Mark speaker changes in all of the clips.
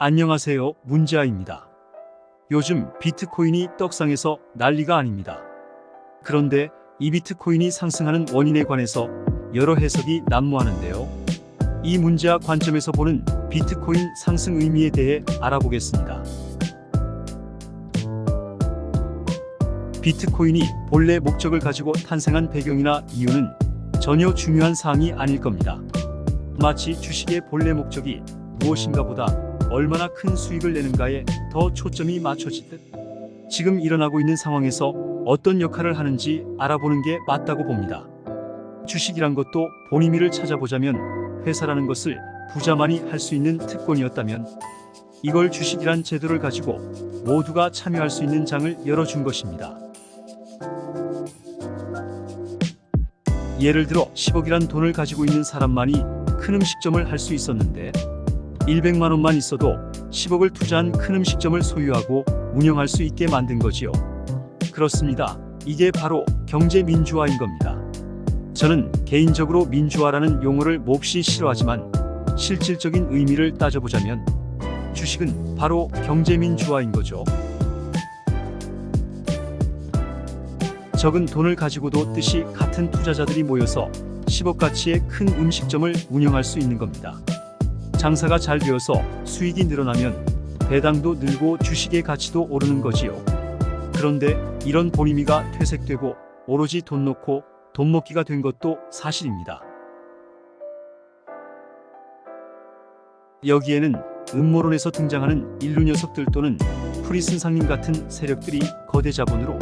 Speaker 1: 안녕하세요, 문지아입니다. 요즘 비트코인이 떡상해서 난리가 아닙니다. 그런데 이 비트코인이 상승하는 원인에 관해서 여러 해석이 난무하는데요. 이 문지아 관점에서 보는 비트코인 상승 의미에 대해 알아보겠습니다. 비트코인이 본래 목적을 가지고 탄생한 배경이나 이유는 전혀 중요한 사항이 아닐 겁니다. 마치 주식의 본래 목적이 무엇인가 보다 얼마나 큰 수익을 내는가에 더 초점이 맞춰지듯 지금 일어나고 있는 상황에서 어떤 역할을 하는지 알아보는 게 맞다고 봅니다. 주식이란 것도 본의미를 찾아보자면 회사라는 것을 부자만이 할 수 있는 특권이었다면 이걸 주식이란 제도를 가지고 모두가 참여할 수 있는 장을 열어준 것입니다. 예를 들어 10억이란 돈을 가지고 있는 사람만이 큰 음식점을 할 수 있었는데 100만 원만 있어도 10억을 투자한 큰 음식점을 소유하고 운영할 수 있게 만든 거지요. 그렇습니다. 이게 바로 경제민주화인 겁니다. 저는 개인적으로 민주화라는 용어를 몹시 싫어하지만 실질적인 의미를 따져보자면 주식은 바로 경제민주화인 거죠. 적은 돈을 가지고도 뜻이 같은 투자자들이 모여서 10억 가치의 큰 음식점을 운영할 수 있는 겁니다. 장사가 잘 되어서 수익이 늘어나면 배당도 늘고 주식의 가치도 오르는 거지요. 그런데 이런 본의미가 퇴색되고 오로지 돈 놓고 돈 먹기가 된 것도 사실입니다. 여기에는 음모론에서 등장하는 인류 녀석들 또는 프리슨 상님 같은 세력들이 거대 자본으로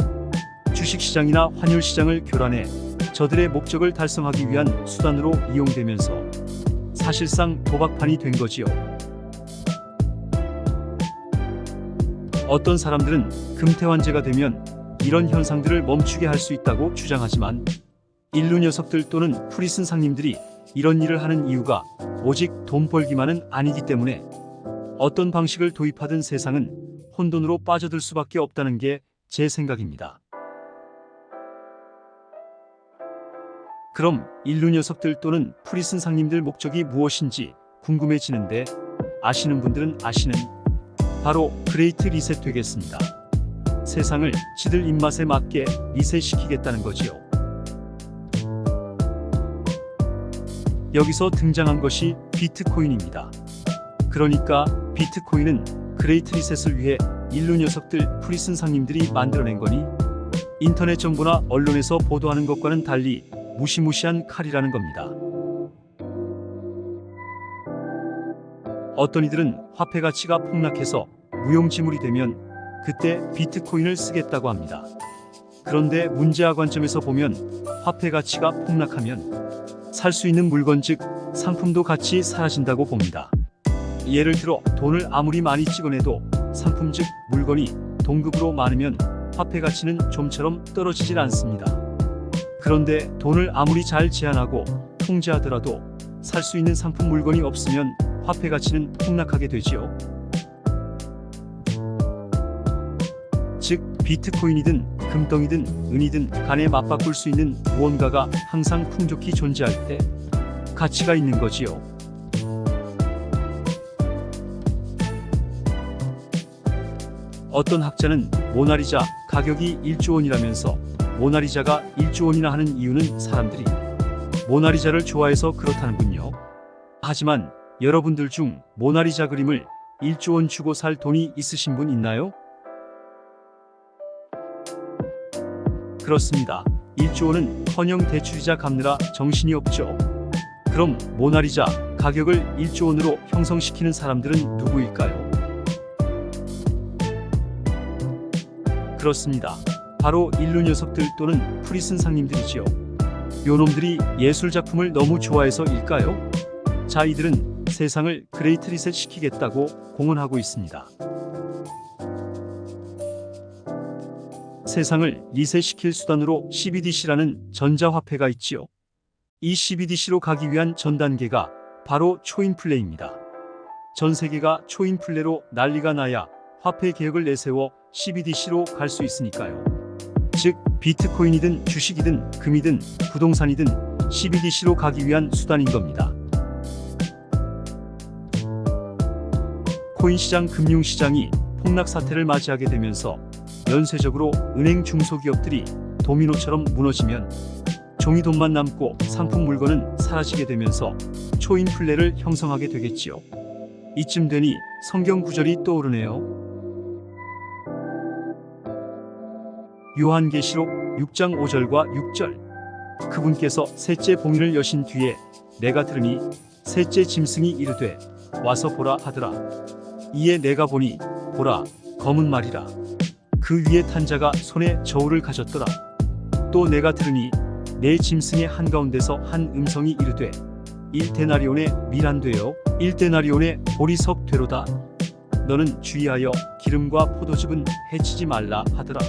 Speaker 1: 주식시장이나 환율시장을 교란해 저들의 목적을 달성하기 위한 수단으로 이용되면서 사실상 도박판이 된 거지요. 어떤 사람들은 금태환제가 되면 이런 현상들을 멈추게 할 수 있다고 주장하지만 인류 녀석들 또는 프리슨 상님들이 이런 일을 하는 이유가 오직 돈 벌기만은 아니기 때문에 어떤 방식을 도입하든 세상은 혼돈으로 빠져들 수밖에 없다는 게 제 생각입니다. 그럼 인류 녀석들 또는 프리슨 상님들 목적이 무엇인지 궁금해지는데 아시는 분들은 아시는 바로 그레이트 리셋 되겠습니다. 세상을 지들 입맛에 맞게 리셋시키겠다는 거지요. 여기서 등장한 것이 비트코인입니다. 그러니까 비트코인은 그레이트 리셋을 위해 인류 녀석들 프리슨 상님들이 만들어낸 거니 인터넷 정보나 언론에서 보도하는 것과는 달리 무시무시한 칼이라는 겁니다. 어떤 이들은 화폐 가치가 폭락해서 무용지물이 되면 그때 비트코인을 쓰겠다고 합니다. 그런데 문제아 관점에서 보면 화폐 가치가 폭락하면 살 수 있는 물건 즉 상품도 같이 사라진다고 봅니다. 예를 들어 돈을 아무리 많이 찍어내도 상품 즉 물건이 동급으로 많으면 화폐 가치는 좀처럼 떨어지질 않습니다. 그런데 돈을 아무리 잘 제한하고 통제하더라도 살 수 있는 상품 물건이 없으면 화폐 가치는 폭락하게 되지요. 즉 비트코인이든 금덩이든 은이든 간에 맞바꿀 수 있는 무언가가 항상 풍족히 존재할 때 가치가 있는 거지요. 어떤 학자는 모나리자 가격이 1조 원이라면서 모나리자가 1조 원이나 하는 이유는 사람들이 모나리자를 좋아해서 그렇다는군요. 하지만 여러분들 중 모나리자 그림을 1조 원 주고 살 돈이 있으신 분 있나요? 그렇습니다. 1조 원은 커녕 대출이자 갚느라 정신이 없죠. 그럼 모나리자 가격을 1조 원으로 형성시키는 사람들은 누구일까요? 그렇습니다. 바로 인류 녀석들 또는 프리슨 상님들이지요. 요놈들이 예술작품을 너무 좋아해서일까요? 자, 이들은 세상을 그레이트 리셋 시키겠다고 공언하고 있습니다. 세상을 리셋시킬 수단으로 CBDC라는 전자화폐가 있지요. 이 CBDC로 가기 위한 전 단계가 바로 초인플레입니다. 전 세계가 초인플레로 난리가 나야 화폐 개혁을 내세워 CBDC로 갈 수 있으니까요. 즉 비트코인이든 주식이든 금이든 부동산이든 CBDC로 가기 위한 수단인 겁니다. 비트코인 시장, 금융시장이 폭락 사태를 맞이하게 되면서 연쇄적으로 은행 중소기업들이 도미노처럼 무너지면 종이돈만 남고 상품 물건은 사라지게 되면서 초인플레를 형성하게 되겠지요. 이쯤 되니 성경 구절이 떠오르네요. 요한계시록 6장 5절과 6절. 그분께서 셋째 봉인을 여신 뒤에 내가 들으니 셋째 짐승이 이르되 와서 보라 하더라. 이에 내가 보니 보라 검은 말이라. 그 위에 탄 자가 손에 저울을 가졌더라. 또 내가 들으니 네 짐승의 한가운데서 한 음성이 이르되 1데나리온의 밀한되어 1데나리온의 보리석 되로다. 너는 주의하여 기름과 포도즙은 해치지 말라 하더라.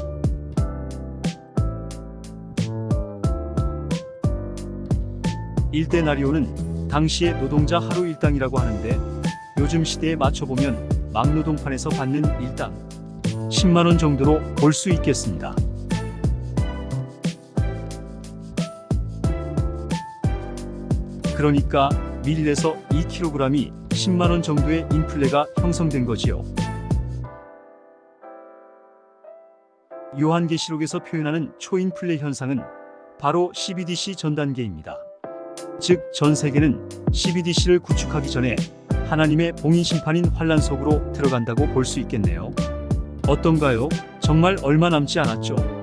Speaker 1: 일데나리온은 당시의 노동자 하루 일당이라고 하는데 요즘 시대에 맞춰보면 막노동판에서 받는 일당 10만원 정도로 볼 수 있겠습니다. 그러니까 밀에서 2kg이 10만원 정도의 인플레가 형성된 거지요. 요한계시록에서 표현하는 초인플레 현상은 바로 CBDC 전 단계입니다. 즉, 전 세계는 CBDC를 구축하기 전에 하나님의 봉인 심판인 환란 속으로 들어간다고 볼 수 있겠네요. 어떤가요? 정말 얼마 남지 않았죠.